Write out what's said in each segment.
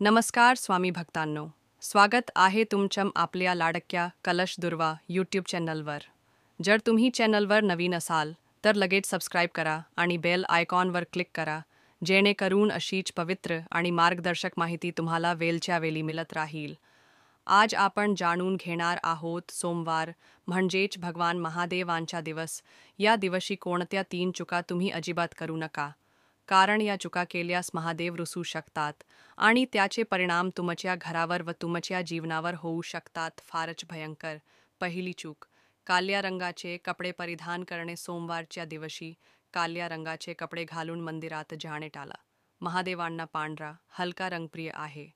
नमस्कार स्वामी भक्तांनो, स्वागत आहे तुमच्या आपल्या लाडक्या कलश दुर्वा यूट्यूब चॅनलवर. जर तुम्ही चॅनलवर नवीन असाल तर लगेच सबस्क्राईब करा आणि बेल आयकॉनवर क्लिक करा, जेणेकरून अशीच पवित्र आणि मार्गदर्शक माहिती तुम्हाला वेळच्या वेळी मिळत राहील. आज आपण जाणून घेणार आहोत सोमवार म्हणजेच भगवान महादेवांचा दिवस. या दिवशी कोणत्या 3 चुका तुम्ही अजिबात करू नका, कारण या चुका केल्यास महादेव रुसू शकतात आणि त्याचे परिणाम तुमच्या घरावर व तुमच्या जीवनावर होऊ शकतात. फारच भयंकर. पहिली चूक, काळ्या रंगाचे कपडे परिधान करणे. सोमवारच्या दिवशी काळ्या रंगाचे कपडे घालून मंदिरात जाणे टाळा. महादेवांना पांढरा हलका रंग प्रिय आहे.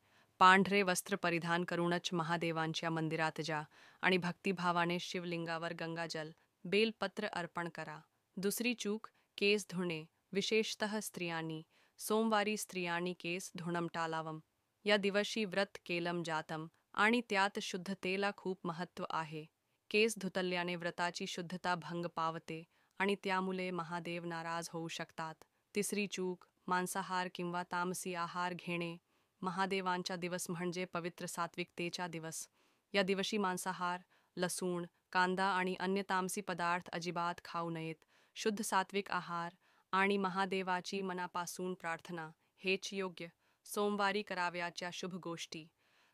पांढरे वस्त्र परिधान करूनच महादेवांच्या मंदिरात जा आणि भक्तिभावाने शिवलिंगावर गंगाजल बेलपत्र अर्पण करा. दुसरी चूक, केस धुणे, विशेषतः स्त्रियांनी. सोमवारी स्त्रियांनी केस धुणं टाळावं. या दिवशी व्रत केलं जातं आणि त्यात शुद्धतेला खूप महत्त्व आहे. केस धुतल्याने व्रताची शुद्धता भंग पावते आणि त्यामुळे महादेव नाराज होऊ शकतात. तिसरी चूक, मांसाहार किंवा तामसी आहार घेणे. महादेवांचा दिवस म्हणजे पवित्र सात्विकतेचा दिवस. या दिवशी मांसाहार, लसूण, कांदा आणि अन्य तामसी पदार्थ अजिबात खाऊ नयेत. शुद्ध सात्विक आहार आणि महादेवाची मनापासून प्रार्थना हेच योग्य. सोमवारी कराव्याच्या शुभ गोष्टी.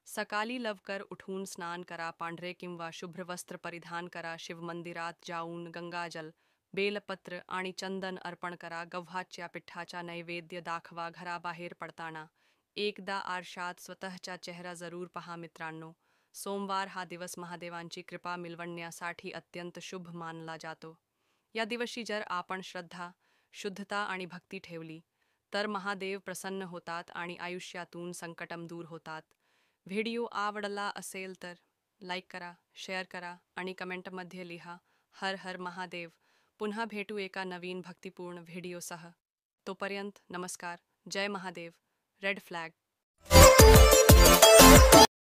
सकाळी लवकर उठून स्नान करा, पांढरे किंवा शुभ्र वस्त्र परिधान करा, शिवमंदिरात जाऊन गंगाजल, बेलपत्र आणि चंदन अर्पण करा, गव्हाच्या पिठाचा नैवेद्य दाखवा. घराबाहेर पडताना एकदा आरशात स्वतःचा चेहरा जरूर पहा. मित्रांनो, सोमवार हा दिवस महादेवांची कृपा मिळवण्यासाठी अत्यंत शुभ मानला जातो. या दिवशी जर आपण श्रद्धा, शुद्धता आणि भक्ती ठेवली तर महादेव प्रसन्न होतात आणि आयुष्यातून संकटं दूर होतात. व्हिडिओ आवडला असेल तर लाईक करा, शेअर करा आणि कमेंटमध्ये लिहा हर हर महादेव. पुन्हा भेटू एका नवीन भक्तिपूर्ण व्हिडिओसह. तोपर्यंत नमस्कार. जय महादेव. Red flag.